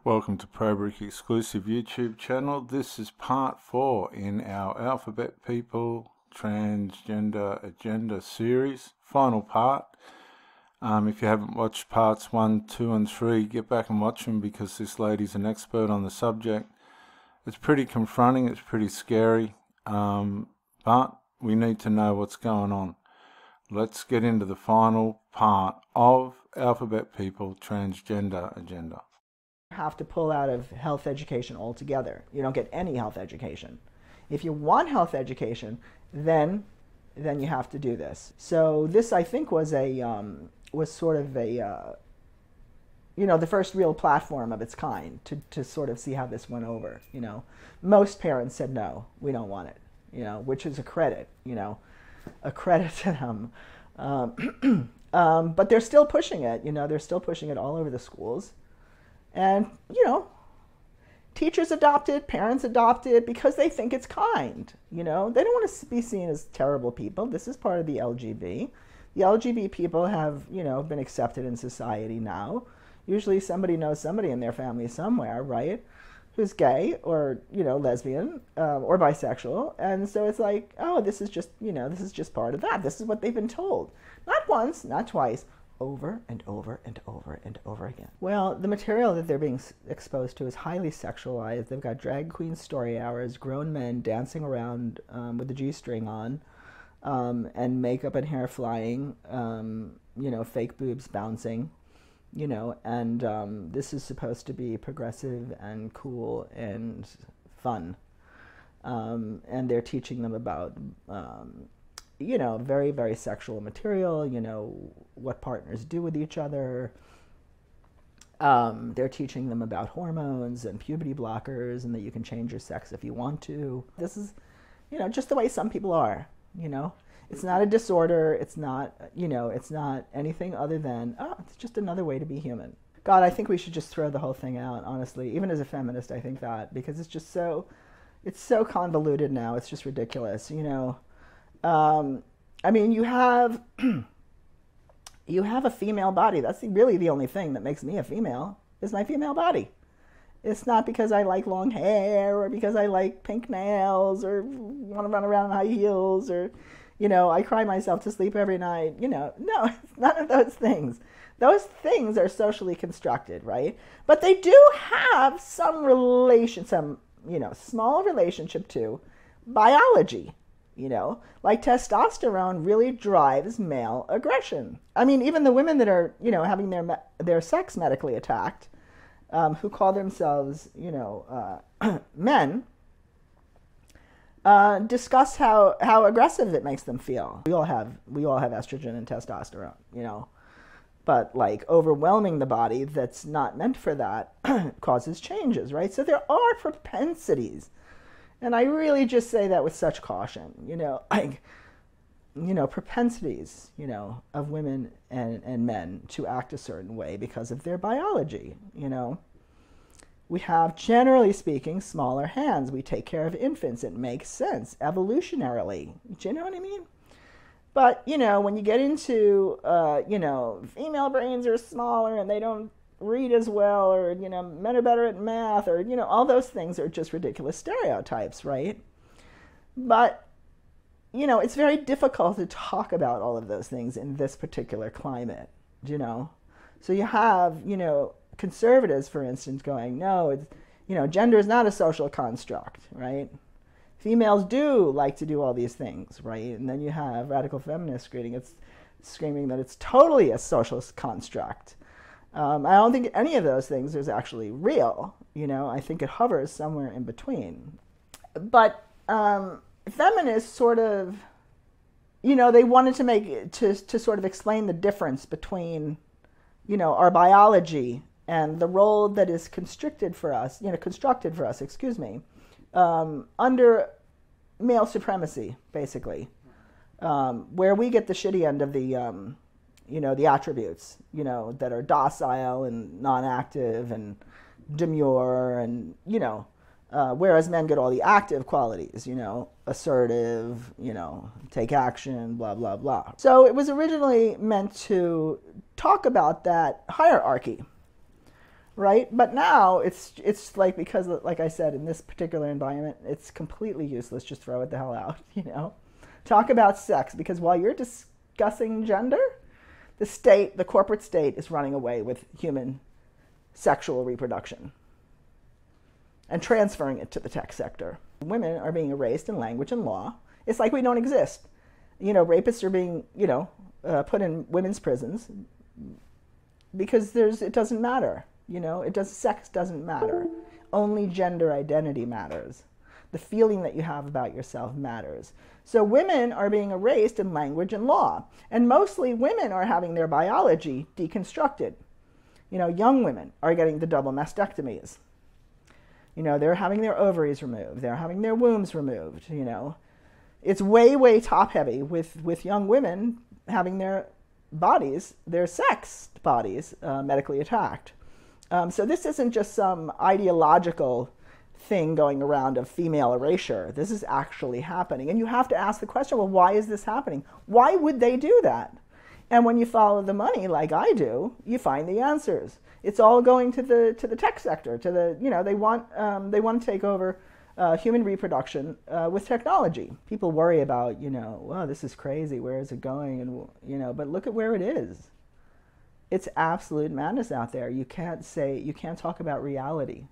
Welcome to ProBrick exclusive YouTube channel. This is part 4 in our Alphabet People Transgender Agenda series. Final part. If you haven't watched parts 1, 2 and 3, get back and watch them because this lady's an expert on the subject. It's pretty confronting, it's pretty scary, but we need to know what's going on. Let's get into the final part of Alphabet People Transgender Agenda. Have to pull out of health education altogether. You don't get any health education. If you want health education, then you have to do this. So this, I think, was sort of a the first real platform of its kind to sort of see how this went over. Most parents said no, we don't want it. Which is a credit. A credit to them. But they're still pushing it. They're still pushing it all over the schools. And, teachers adopt it, parents adopt it because they think it's kind. They don't want to be seen as terrible people. This is part of the LGB. The LGB people have, been accepted in society now. Usually somebody knows somebody in their family somewhere, right, who's gay or, lesbian or bisexual. And so it's like, oh, this is just, this is just part of that. This is what they've been told. Not once, not twice. Over and over and over and over again. Well, the material that they're being exposed to is highly sexualized. They've got drag queen story hours, grown men dancing around with the G-string on, and makeup and hair flying, fake boobs bouncing, and this is supposed to be progressive and cool and fun. And they're teaching them about very, very sexual material, what partners do with each other. They're teaching them about hormones and puberty blockers and that you can change your sex if you want to. This is, just the way some people are, It's not a disorder. It's not, it's not anything other than, it's just another way to be human. God, I think we should just throw the whole thing out, honestly. Even as a feminist, I think that, because it's just it's so convoluted now. It's just ridiculous, I mean, you have you have a female body. That's really the only thing that makes me a female, is my female body. It's not because I like long hair or because I like pink nails or want to run around in high heels or, I cry myself to sleep every night. No, it's none of those things. Those things are socially constructed, right? But they do have some small relationship to biology. Like testosterone really drives male aggression. I mean, even the women that are, having their sex medically attacked, who call themselves, men, discuss how aggressive it makes them feel. We all have estrogen and testosterone, but like overwhelming the body that's not meant for that causes changes, right? So there are propensities. And I really just say that with such caution, propensities, of women and men to act a certain way because of their biology, We have, generally speaking, smaller hands. We take care of infants. It makes sense evolutionarily. Do you know what I mean? But, when you get into, female brains are smaller and they don't read as well, or men are better at math, or all those things are just ridiculous stereotypes, right? But it's very difficult to talk about all of those things in this particular climate, so you have conservatives, for instance, going, no, it's gender is not a social construct, right? Females do like to do all these things, right? And then you have radical feminists screaming that it's totally a social construct. I don't think any of those things is actually real. I think it hovers somewhere in between. But feminists sort of, they wanted to sort of explain the difference between, our biology and the role that is constructed for us, under male supremacy, basically, where we get the shitty end of the, the attributes, that are docile and non-active and demure and, whereas men get all the active qualities, assertive, take action, blah, blah, blah. So it was originally meant to talk about that hierarchy, right? But now it's like, because like I said, in this particular environment, it's completely useless. Just throw it the hell out, you know. Talk about sex, because while you're discussing gender, the state, the corporate state, is running away with human sexual reproduction and transferring it to the tech sector. Women are being erased in language and law. It's like we don't exist. You know, rapists are being, you know, put in women's prisons because it doesn't matter. You know, sex doesn't matter. Only gender identity matters. The feeling that you have about yourself matters. So women are being erased in language and law. And mostly women are having their biology deconstructed. You know, young women are getting the double mastectomies. You know, they're having their ovaries removed. They're having their wombs removed, you know. It's way, way top heavy with young women having their bodies, their sexed bodies, medically attacked. So this isn't just some ideological thing going around of female erasure. This is actually happening. And you have to ask the question, well, why is this happening? Why would they do that? And when you follow the money, like I do, you find the answers. It's all going to the tech sector, to the, you know, they want to take over human reproduction with technology. People worry about, you know, well, this is crazy, where is it going? And, you know, but look at where it is. It's absolute madness out there. You can't talk about reality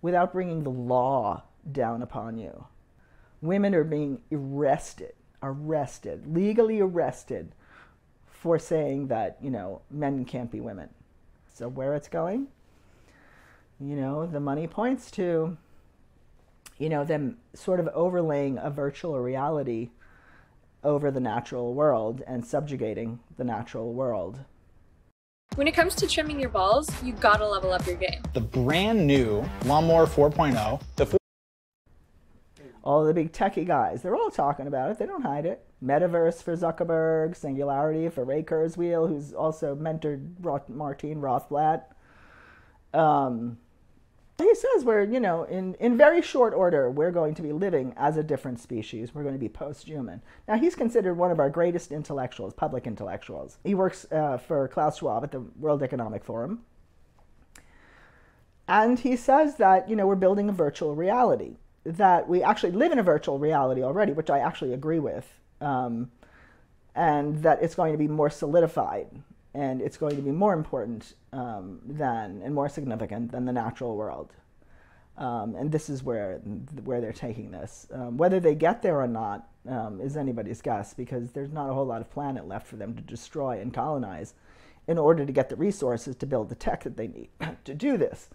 without bringing the law down upon you. Women are being arrested, legally arrested, for saying that, you know, men can't be women. So where it's going, you know, the money points to, you know, them sort of overlaying a virtual reality over the natural world and subjugating the natural world. When it comes to trimming your balls, you gotta level up your game. The brand new Lawnmower 4.0, all the big techie guys, they're all talking about it. They don't hide it. Metaverse for Zuckerberg, Singularity for Ray Kurzweil, who's also mentored Martine Rothblatt. He says we're, you know, in very short order, we're going to be living as a different species. We're going to be post-human. Now, he's considered one of our greatest intellectuals, public intellectuals. He works for Klaus Schwab at the World Economic Forum. And he says that, you know, we're building a virtual reality, that we actually live in a virtual reality already, which I actually agree with, and that it's going to be more solidified, and it's going to be more important and more significant than the natural world. And this is where they're taking this. Whether they get there or not is anybody's guess, because there's not a whole lot of planet left for them to destroy and colonize in order to get the resources to build the tech that they need to do this.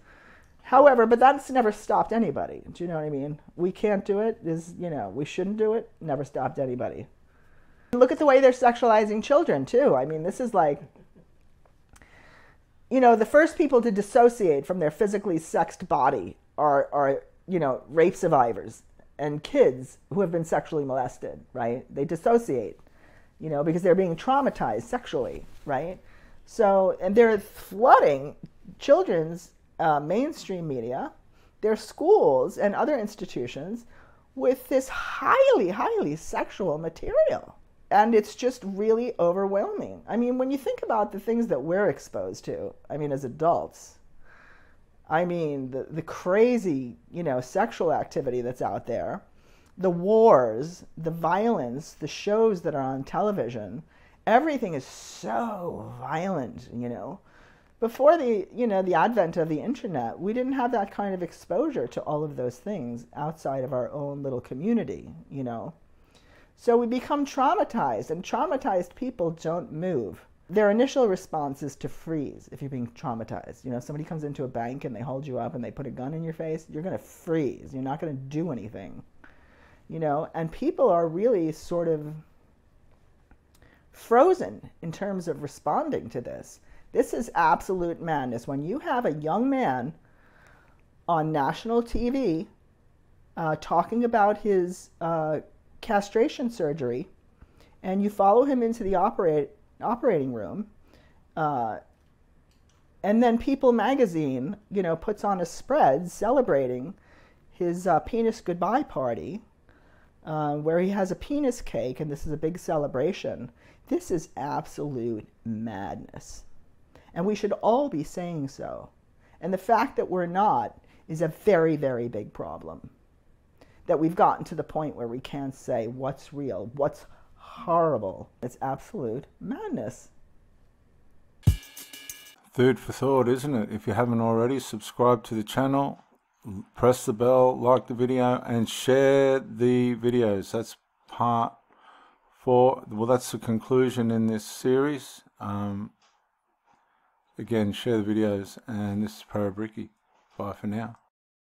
However, but that's never stopped anybody. Do you know what I mean? We can't do it. You know, we shouldn't do it. Never stopped anybody. Look at the way they're sexualizing children, too. I mean, this is like, you know, the first people to dissociate from their physically sexed body are, you know, rape survivors and kids who have been sexually molested, right? They dissociate, you know, because they're being traumatized sexually, right? So, and they're flooding children's mainstream media, their schools and other institutions with this highly, highly sexual material. And it's just really overwhelming. I mean, when you think about the things that we're exposed to, I mean, as adults, I mean, the crazy, you know, sexual activity that's out there, the wars, the violence, the shows that are on television, everything is so violent, you know. Before the, you know, the advent of the internet, we didn't have that kind of exposure to all of those things outside of our own little community, you know. So we become traumatized, and traumatized people don't move. Their initial response is to freeze if you're being traumatized. You know, somebody comes into a bank and they hold you up and they put a gun in your face, you're going to freeze. You're not going to do anything. You know, and people are really sort of frozen in terms of responding to this. This is absolute madness. When you have a young man on national TV talking about his castration surgery, and you follow him into the operating room, and then People magazine, you know, puts on a spread celebrating his penis goodbye party, where he has a penis cake, and this is a big celebration. This is absolute madness. And we should all be saying so. And the fact that we're not is a very, very big problem. That we've gotten to the point where we can't say what's real, what's horrible. It's absolute madness. Food for thought, isn't it? If you haven't already, subscribe to the channel, press the bell, like the video, and share the videos. That's part 4. Well, that's the conclusion in this series. Again, share the videos, and this is Parabricki. Bye for now.